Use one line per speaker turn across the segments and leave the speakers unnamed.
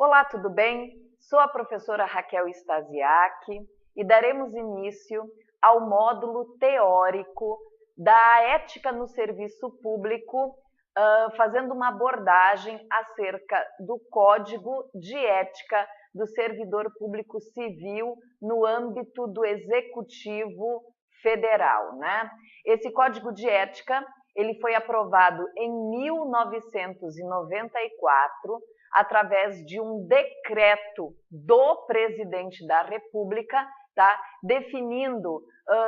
Olá, tudo bem? Sou a professora Raquel Stasiak e daremos início ao módulo teórico da ética no serviço público, fazendo uma abordagem acerca do Código de Ética do Servidor Público Civil no âmbito do Executivo Federal, né? Esse Código de Ética, ele foi aprovado em 1994, através de um decreto do presidente da República, tá? Definindo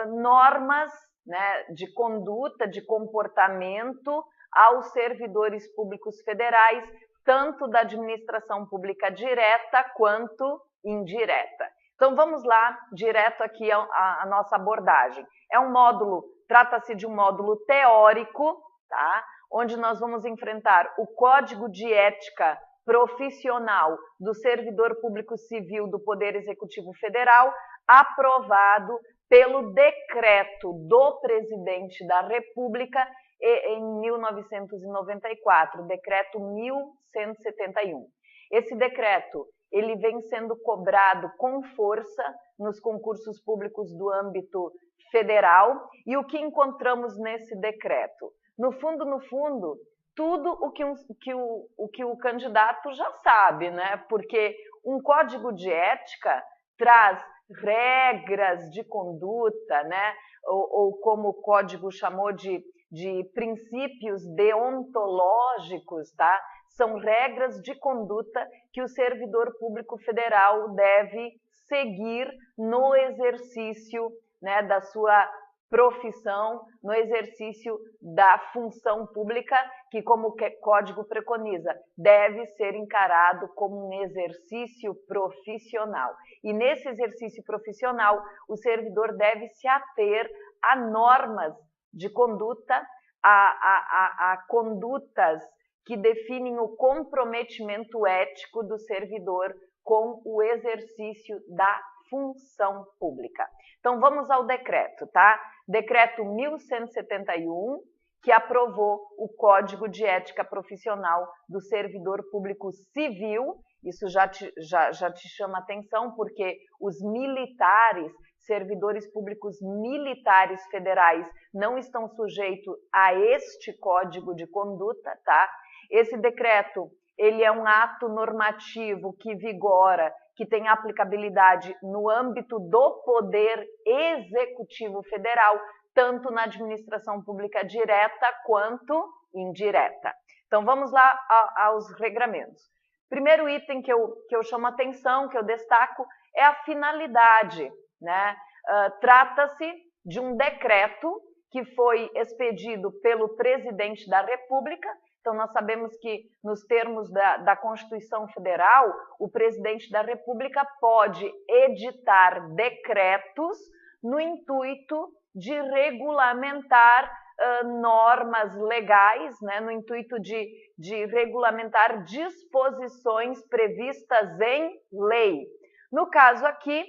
normas, né, de conduta, de comportamento aos servidores públicos federais, tanto da administração pública direta quanto indireta. Então vamos lá, direto aqui a nossa abordagem. Trata-se de um módulo teórico, tá? Onde nós vamos enfrentar o Código de Ética Profissional do Servidor Público Civil do Poder Executivo Federal, aprovado pelo decreto do presidente da República em 1994, o decreto 1171. Esse decreto, ele vem sendo cobrado com força nos concursos públicos do âmbito federal. E o que encontramos nesse decreto? No fundo, tudo o que o candidato já sabe, né? Porque um código de ética traz regras de conduta, né? Ou como o código chamou de princípios deontológicos, tá? São regras de conduta que o servidor público federal deve seguir no exercício, né, da sua profissão, no exercício da função pública, que, como o código preconiza, deve ser encarado como um exercício profissional. E nesse exercício profissional, o servidor deve se ater a normas de conduta, a condutas que definem o comprometimento ético do servidor com o exercício da função pública. Então vamos ao decreto, tá? Decreto 1171, que aprovou o Código de Ética Profissional do Servidor Público Civil. Isso já te chama atenção, porque os militares, servidores públicos militares federais, não estão sujeitos a este Código de Conduta, tá? Esse decreto, ele é um ato normativo que vigora, que tem aplicabilidade no âmbito do Poder Executivo Federal, tanto na administração pública direta quanto indireta. Então vamos lá aos regramentos. Primeiro item que eu chamo atenção, que eu destaco, é a finalidade, né? Trata-se de um decreto que foi expedido pelo presidente da República. Então, nós sabemos que, nos termos da Constituição Federal, o presidente da República pode editar decretos no intuito de regulamentar normas legais, né, no intuito de regulamentar disposições previstas em lei. No caso aqui,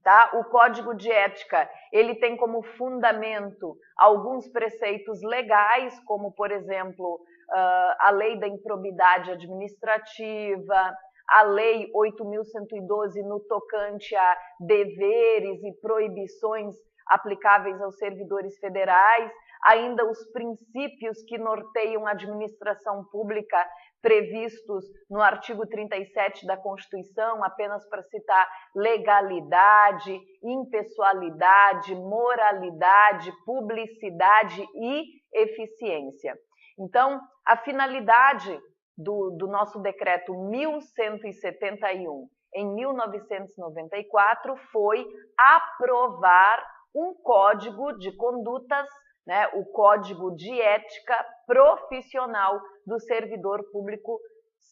tá, o Código de Ética, ele tem como fundamento alguns preceitos legais, como, por exemplo, a Lei da Improbidade Administrativa, a Lei 8.112 no tocante a deveres e proibições aplicáveis aos servidores federais, ainda os princípios que norteiam a administração pública previstos no artigo 37 da Constituição, apenas para citar: legalidade, impessoalidade, moralidade, publicidade e eficiência. Então, a finalidade do nosso decreto 1171 em 1994 foi aprovar um código de condutas, né, o Código de Ética Profissional do Servidor Público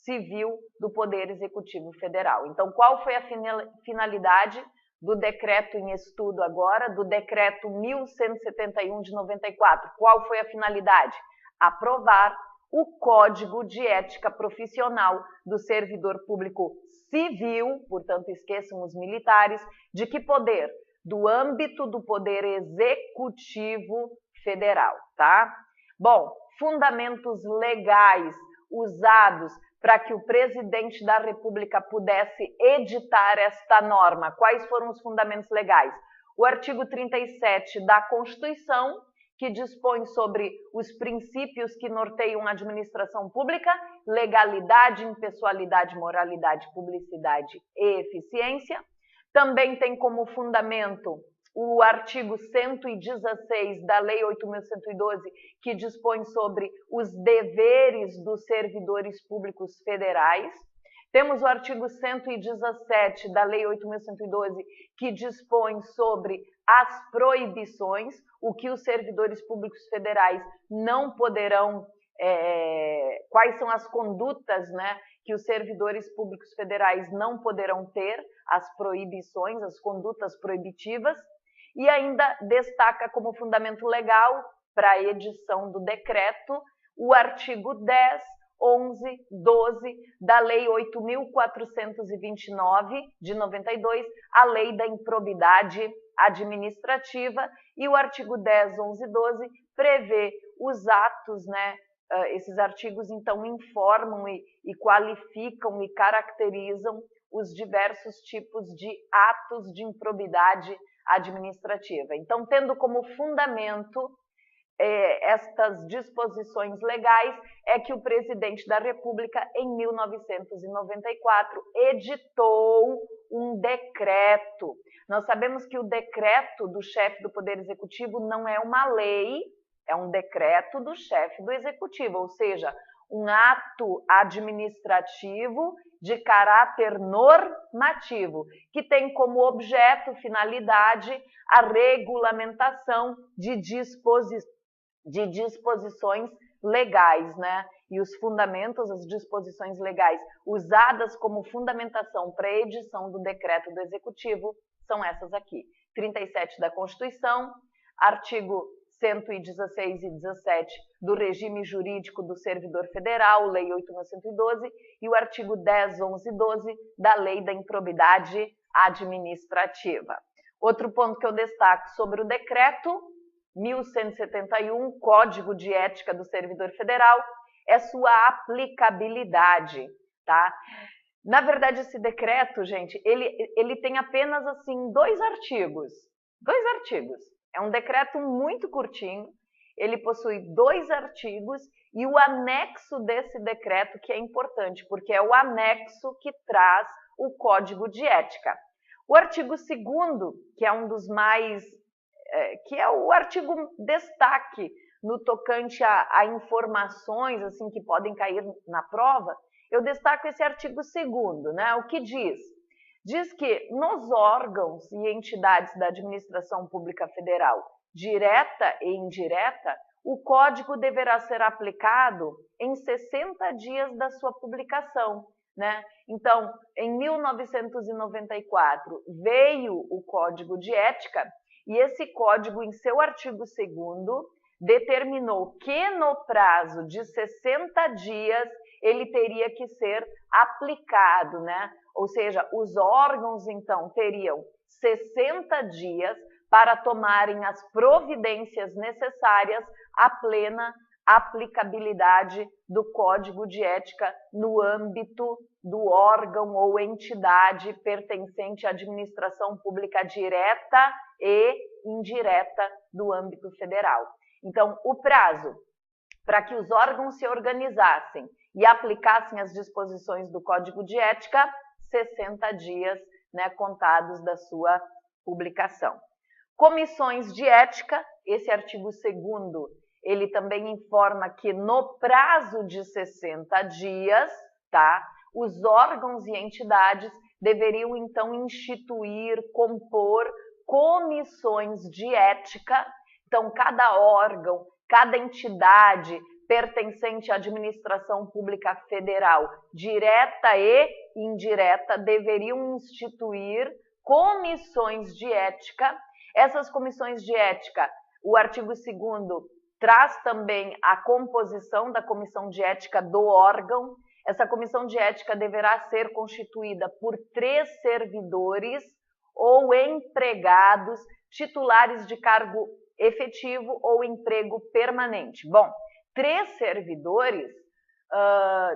Civil do Poder Executivo Federal. Então, qual foi a finalidade do decreto em estudo agora, do decreto 1171 de 94? Qual foi a finalidade? Aprovar o Código de Ética Profissional do Servidor Público Civil, portanto, esqueçam os militares, de que poder? Do âmbito do Poder Executivo Federal, tá? Bom, fundamentos legais usados para que o presidente da República pudesse editar esta norma? Quais foram os fundamentos legais? O artigo 37 da Constituição, que dispõe sobre os princípios que norteiam a administração pública: legalidade, impessoalidade, moralidade, publicidade e eficiência. Também tem como fundamento o artigo 116 da Lei 8.112, que dispõe sobre os deveres dos servidores públicos federais. Temos o artigo 117 da Lei 8.112, que dispõe sobre as proibições, o que os servidores públicos federais não poderão, quais são as condutas, né, que os servidores públicos federais não poderão ter, as proibições, as condutas proibitivas. E ainda destaca como fundamento legal para a edição do decreto o artigo 10, 11, 12 da Lei 8.429 de 92, a Lei da Improbidade Administrativa, e o artigo 10, 11 e 12 prevê os atos, né? Esses artigos, então, informam e qualificam e caracterizam os diversos tipos de atos de improbidade administrativa. Então, tendo como fundamento estas disposições legais, é que o presidente da República, em 1994, editou um decreto. Nós sabemos que o decreto do chefe do Poder Executivo não é uma lei, é um decreto do chefe do Executivo, ou seja, um ato administrativo de caráter normativo, que tem como objeto, finalidade, a regulamentação de disposições legais, né? E os fundamentos, as disposições legais usadas como fundamentação para a edição do decreto do Executivo são essas aqui: 37 da Constituição, artigo 116 e 17 do regime jurídico do servidor federal, Lei 8.112, e o artigo 10, 11 e 12 da Lei da Improbidade Administrativa. Outro ponto que eu destaco sobre o decreto 1171, Código de Ética do Servidor Federal, é sua aplicabilidade, tá? Na verdade, esse decreto, gente, ele tem apenas, assim, dois artigos. É um decreto muito curtinho, ele possui 2 artigos e o anexo desse decreto que é importante, porque é o anexo que traz o Código de Ética. O artigo 2º, que é um dos mais... que é o artigo destaque no tocante a informações assim, que podem cair na prova, eu destaco esse artigo 2º, né? O que diz? Diz que nos órgãos e entidades da administração pública federal, direta e indireta, o código deverá ser aplicado em 60 dias da sua publicação, né? Então, em 1994, veio o Código de Ética, e esse código, em seu artigo 2º, determinou que no prazo de 60 dias ele teria que ser aplicado, né? Ou seja, os órgãos, então, teriam 60 dias para tomarem as providências necessárias à plena aplicabilidade do Código de Ética no âmbito do órgão ou entidade pertencente à administração pública direta e indireta do âmbito federal. Então, o prazo para que os órgãos se organizassem e aplicassem as disposições do Código de Ética, 60 dias, né, contados da sua publicação. Comissões de ética, esse artigo 2º, ele também informa que no prazo de 60 dias, tá, os órgãos e entidades deveriam então instituir, compor comissões de ética. Então, cada órgão, cada entidade pertencente à administração pública federal, direta e indireta, deveriam instituir comissões de ética. Essas comissões de ética, o artigo 2º traz também a composição da comissão de ética do órgão. Essa comissão de ética deverá ser constituída por 3 servidores ou empregados titulares de cargo efetivo ou emprego permanente. Bom, 3 servidores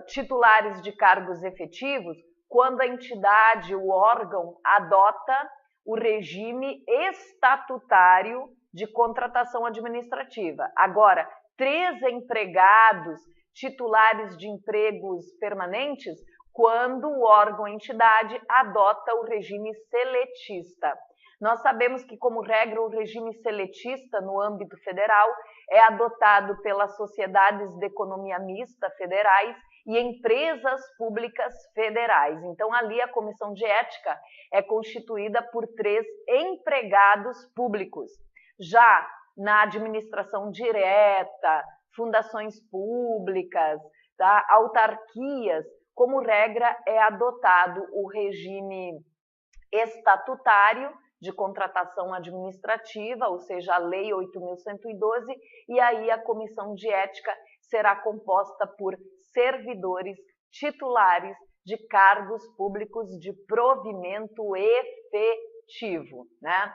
titulares de cargos efetivos quando a entidade, o órgão, adota o regime estatutário de contratação administrativa. Agora, 3 empregados titulares de empregos permanentes quando o órgão, a entidade, adota o regime seletista. Nós sabemos que, como regra, o regime seletista no âmbito federal é adotado pelas sociedades de economia mista federais e empresas públicas federais. Então, ali a comissão de ética é constituída por 3 empregados públicos. Já na administração direta, fundações públicas, tá? Autarquias, como regra, é adotado o regime estatutário de contratação administrativa, ou seja, a Lei 8.112, e aí a comissão de ética será composta por servidores titulares de cargos públicos de provimento efetivo, né?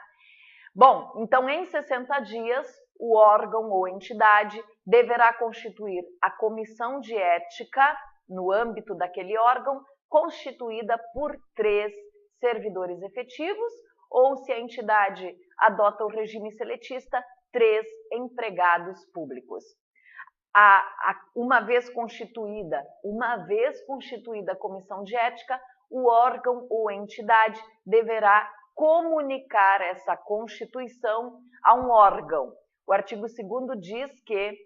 Bom, então em 60 dias, o órgão ou entidade deverá constituir a comissão de ética no âmbito daquele órgão, constituída por 3 servidores efetivos, ou se a entidade adota o regime seletista, 3 empregados públicos. Uma vez constituída a comissão de ética, o órgão ou entidade deverá comunicar essa constituição a um órgão. O artigo 2º diz que,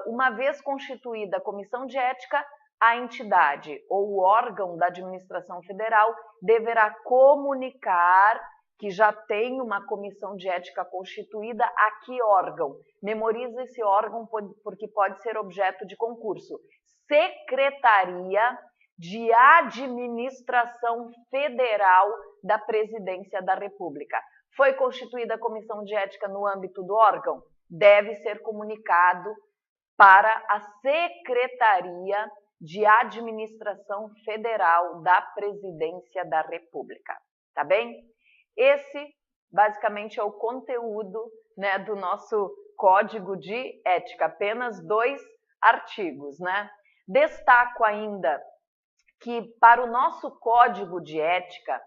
uma vez constituída a comissão de ética, a entidade ou o órgão da administração federal deverá comunicar que já tem uma comissão de ética constituída a que órgão? Memoriza esse órgão porque pode ser objeto de concurso. Secretaria de Administração Federal da Presidência da República. Foi constituída a comissão de ética no âmbito do órgão? Deve ser comunicado para a Secretaria de Administração Federal da Presidência da República. Tá bem? Esse, basicamente, é o conteúdo, né, do nosso Código de Ética. Apenas 2 artigos, né? Destaco ainda que, para o nosso Código de Ética,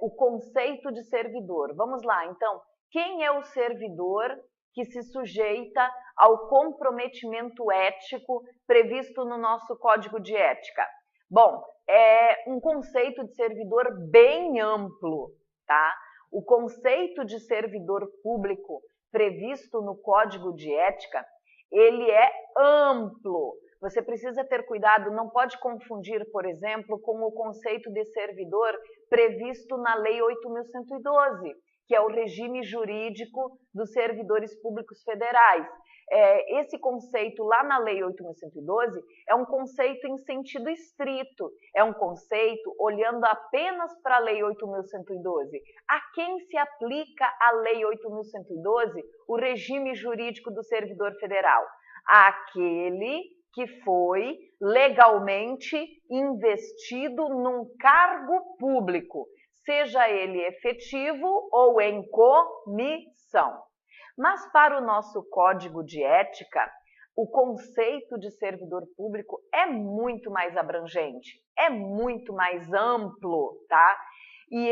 o conceito de servidor. Vamos lá, então. Quem é o servidor que se sujeita ao comprometimento ético previsto no nosso Código de Ética? Bom, é um conceito de servidor bem amplo, tá? O conceito de servidor público previsto no Código de Ética, ele é amplo. Você precisa ter cuidado, não pode confundir, por exemplo, com o conceito de servidor previsto na Lei 8.112, que é o regime jurídico dos servidores públicos federais. Esse conceito lá na Lei 8.112 é um conceito em sentido estrito, é um conceito olhando apenas para a Lei 8.112. A quem se aplica a Lei 8.112, o regime jurídico do servidor federal? Àquele que foi legalmente investido num cargo público, seja ele efetivo ou em comissão. Mas para o nosso Código de Ética, o conceito de servidor público é muito mais abrangente, é muito mais amplo, tá? E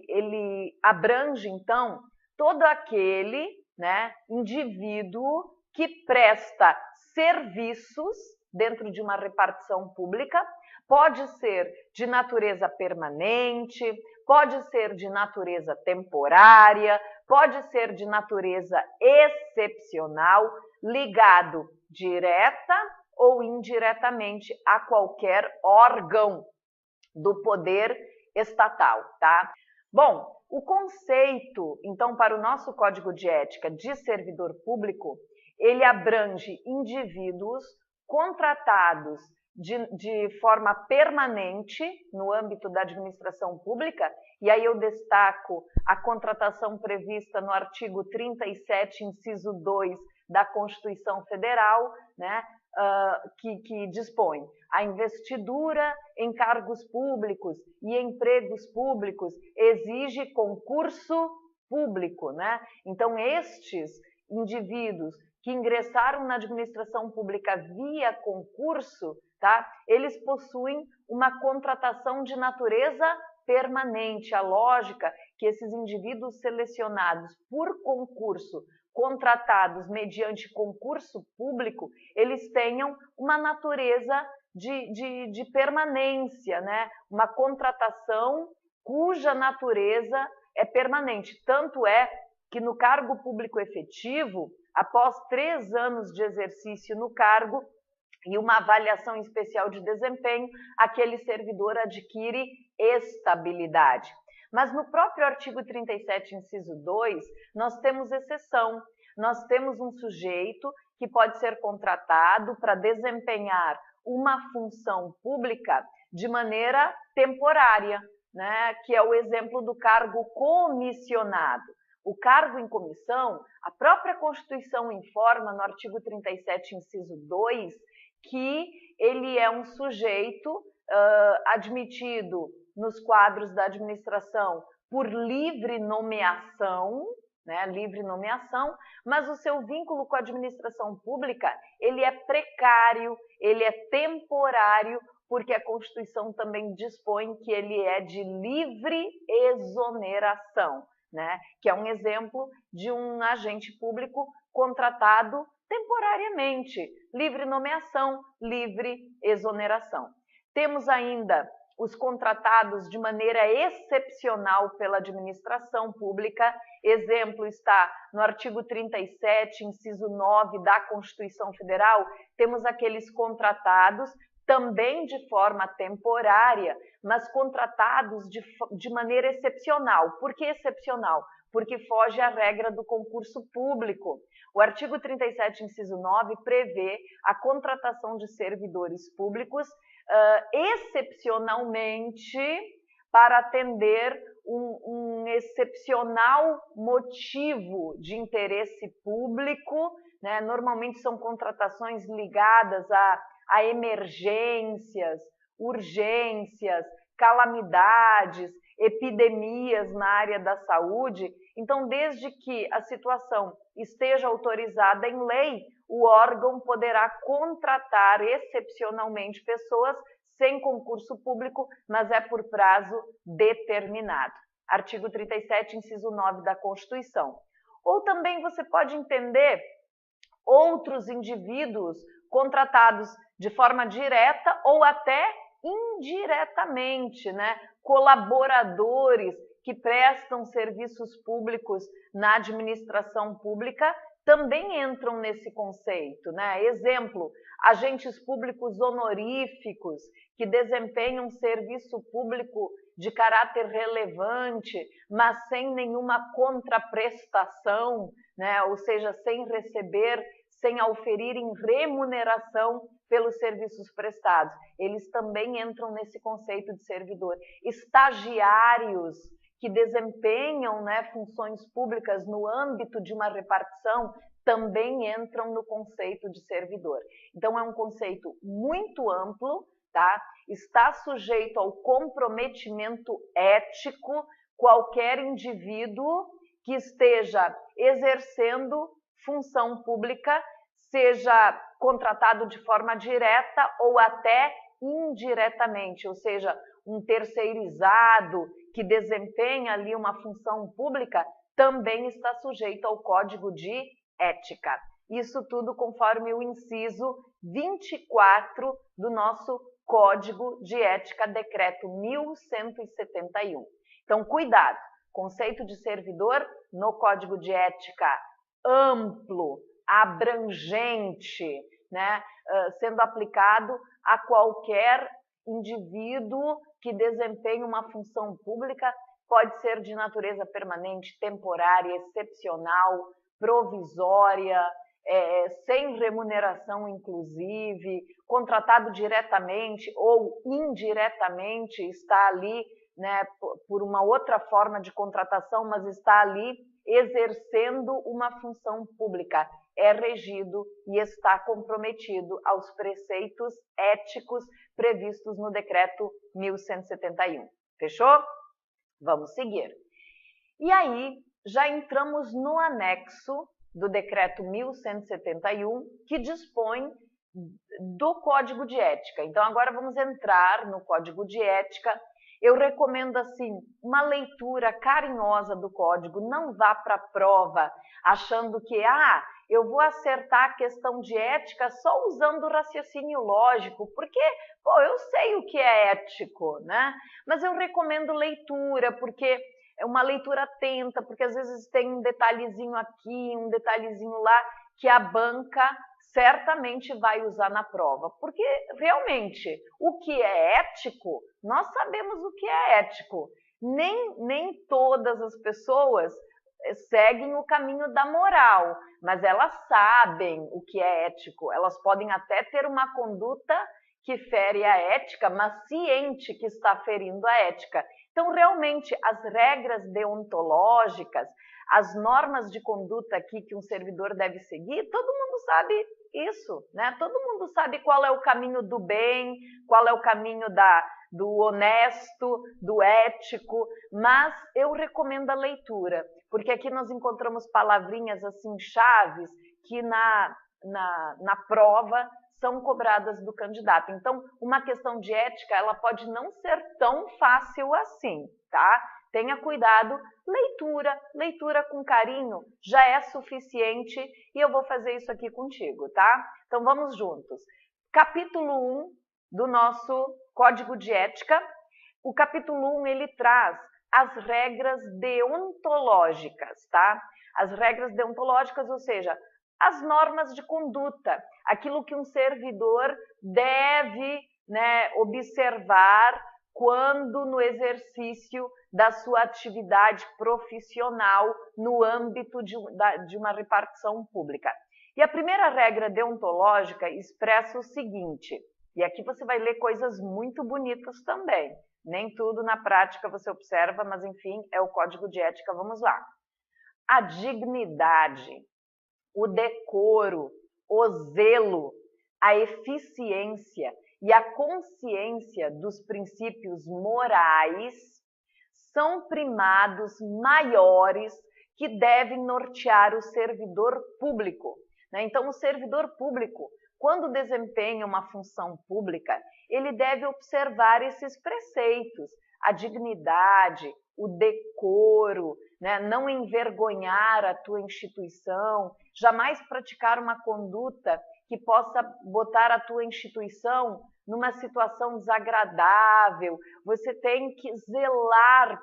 ele abrange, então, todo aquele, né, indivíduo que presta serviços dentro de uma repartição pública, pode ser de natureza permanente, pode ser de natureza temporária, pode ser de natureza excepcional, ligado direta ou indiretamente a qualquer órgão do poder estatal, tá? Bom, o conceito, então, para o nosso Código de Ética de servidor público, ele abrange indivíduos contratados de forma permanente no âmbito da administração pública, e aí eu destaco a contratação prevista no artigo 37, inciso 2 da Constituição Federal, né, que dispõe a investidura em cargos públicos e empregos públicos exige concurso público, né? Então, estes indivíduos que ingressaram na administração pública via concurso, tá? Eles possuem uma contratação de natureza permanente. A lógica que esses indivíduos selecionados por concurso, contratados mediante concurso público, eles tenham uma natureza de permanência, né? Uma contratação cuja natureza é permanente. Tanto é que no cargo público efetivo, após 3 anos de exercício no cargo e uma avaliação especial de desempenho, aquele servidor adquire estabilidade. Mas no próprio artigo 37, inciso 2, nós temos exceção. Nós temos um sujeito que pode ser contratado para desempenhar uma função pública de maneira temporária, né? Que é o exemplo do cargo comissionado. O cargo em comissão, a própria Constituição informa no artigo 37, inciso 2, que ele é um sujeito admitido nos quadros da administração por livre nomeação, né, livre nomeação, mas o seu vínculo com a administração pública, ele é precário, ele é temporário, porque a Constituição também dispõe que ele é de livre exoneração, né, que é um exemplo de um agente público contratado temporariamente, livre nomeação, livre exoneração. Temos ainda os contratados de maneira excepcional pela administração pública. Exemplo está no artigo 37, inciso 9 da Constituição Federal. Temos aqueles contratados também de forma temporária, mas contratados de maneira excepcional. Por que excepcional? Porque foge à regra do concurso público. O artigo 37, inciso 9, prevê a contratação de servidores públicos excepcionalmente para atender um excepcional motivo de interesse público, né? Normalmente são contratações ligadas a emergências, urgências, calamidades, epidemias na área da saúde. Então, desde que a situação esteja autorizada em lei, o órgão poderá contratar excepcionalmente pessoas sem concurso público, mas é por prazo determinado. Artigo 37, inciso 9 da Constituição. Ou também você pode entender outros indivíduos contratados de forma direta ou até indiretamente, né? Colaboradores que prestam serviços públicos na administração pública também entram nesse conceito, né? Exemplo, agentes públicos honoríficos que desempenham serviço público de caráter relevante, mas sem nenhuma contraprestação, né? Ou seja, sem receber, sem auferirem remuneração pelos serviços prestados. Eles também entram nesse conceito de servidor. Estagiários que desempenham, né, funções públicas no âmbito de uma repartição também entram no conceito de servidor. Então, é um conceito muito amplo, tá? Está sujeito ao comprometimento ético qualquer indivíduo que esteja exercendo função pública, seja contratado de forma direta ou até indiretamente, ou seja, um terceirizado que desempenha ali uma função pública também está sujeito ao Código de Ética. Isso tudo conforme o inciso 24 do nosso Código de Ética, Decreto 1171. Então, cuidado, conceito de servidor no Código de Ética amplo, abrangente, né, sendo aplicado a qualquer indivíduo que desempenhe uma função pública, pode ser de natureza permanente, temporária, excepcional, provisória, sem remuneração inclusive, contratado diretamente ou indiretamente, está ali, né, por uma outra forma de contratação, mas está ali exercendo uma função pública, é regido e está comprometido aos preceitos éticos previstos no Decreto 1171. Fechou? Vamos seguir. E aí, já entramos no anexo do Decreto 1171, que dispõe do Código de Ética. Então, agora vamos entrar no Código de Ética. Eu recomendo, assim, uma leitura carinhosa do Código. Não vá para a prova achando que, eu vou acertar a questão de ética só usando o raciocínio lógico, porque, eu sei o que é ético, né? Mas eu recomendo leitura, porque é uma leitura atenta, porque às vezes tem um detalhezinho aqui, um detalhezinho lá, que a banca certamente vai usar na prova, porque realmente o que é ético, nós sabemos o que é ético. Nem todas as pessoas seguem o caminho da moral, mas elas sabem o que é ético. Elas podem até ter uma conduta que fere a ética, mas ciente que está ferindo a ética. Então, realmente, as regras deontológicas, as normas de conduta aqui que um servidor deve seguir, todo mundo sabe isso, né? Todo mundo sabe qual é o caminho do bem, qual é o caminho do honesto, do ético, mas eu recomendo a leitura, porque aqui nós encontramos palavrinhas assim, chaves, que na prova são cobradas do candidato. Então, uma questão de ética, ela pode não ser tão fácil assim, tá? Tenha cuidado, leitura com carinho já é suficiente e eu vou fazer isso aqui contigo, tá? Então vamos juntos. Capítulo 1 do nosso Código de Ética. O capítulo 1, ele traz as regras deontológicas, tá? As regras deontológicas, ou seja, as normas de conduta, aquilo que um servidor deve, observar quando no exercício da sua atividade profissional no âmbito de uma repartição pública. E a primeira regra deontológica expressa o seguinte, e aqui você vai ler coisas muito bonitas também, nem tudo na prática você observa, mas enfim, é o Código de Ética, vamos lá. A dignidade, o decoro, o zelo, a eficiência e a consciência dos princípios morais são primados maiores que devem nortear o servidor público. Então, o servidor público, quando desempenha uma função pública, ele deve observar esses preceitos, a dignidade, o decoro, não envergonhar a tua instituição, jamais praticar uma conduta que possa botar a tua instituição numa situação desagradável. Você tem que zelar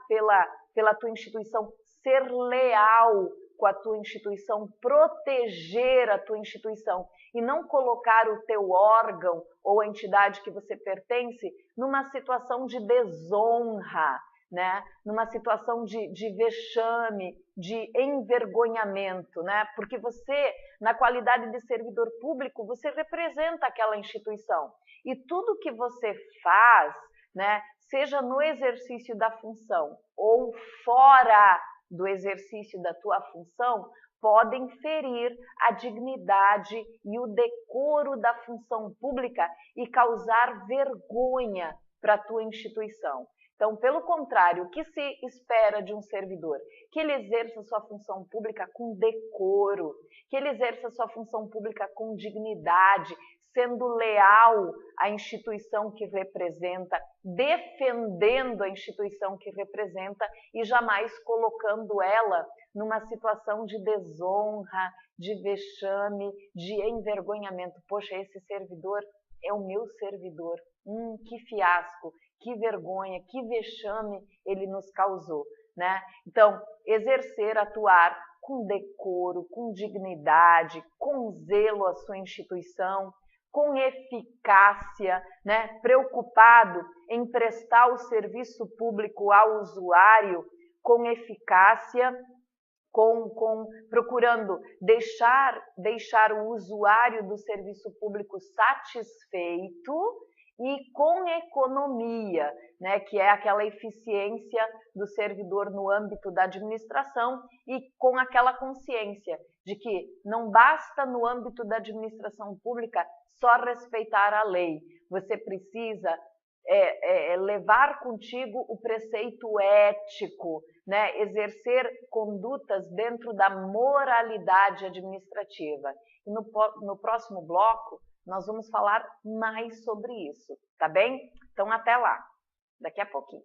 pela tua instituição, ser leal com a tua instituição, proteger a tua instituição e não colocar o teu órgão ou a entidade que você pertence numa situação de desonra, numa situação de vexame, de envergonhamento, porque você, na qualidade de servidor público, você representa aquela instituição. E tudo que você faz, seja no exercício da função ou fora do exercício da tua função, podem ferir a dignidade e o decoro da função pública e causar vergonha para a tua instituição. Então, pelo contrário, o que se espera de um servidor? Que ele exerça sua função pública com decoro, que ele exerça sua função pública com dignidade, sendo leal à instituição que representa, defendendo a instituição que representa e jamais colocando ela numa situação de desonra, de vexame, de envergonhamento. Poxa, esse servidor é o meu servidor. Que fiasco, que vergonha, que vexame ele nos causou, Então, exercer, atuar com decoro, com dignidade, com zelo à sua instituição, com eficácia, preocupado em prestar o serviço público ao usuário com eficácia, procurando deixar o usuário do serviço público satisfeito e com economia, que é aquela eficiência do servidor no âmbito da administração e com aquela consciência de que não basta no âmbito da administração pública só respeitar a lei, você precisa levar contigo o preceito ético, né? Exercer condutas dentro da moralidade administrativa. E no próximo bloco, nós vamos falar mais sobre isso, tá bem? Então, até lá, daqui a pouquinho.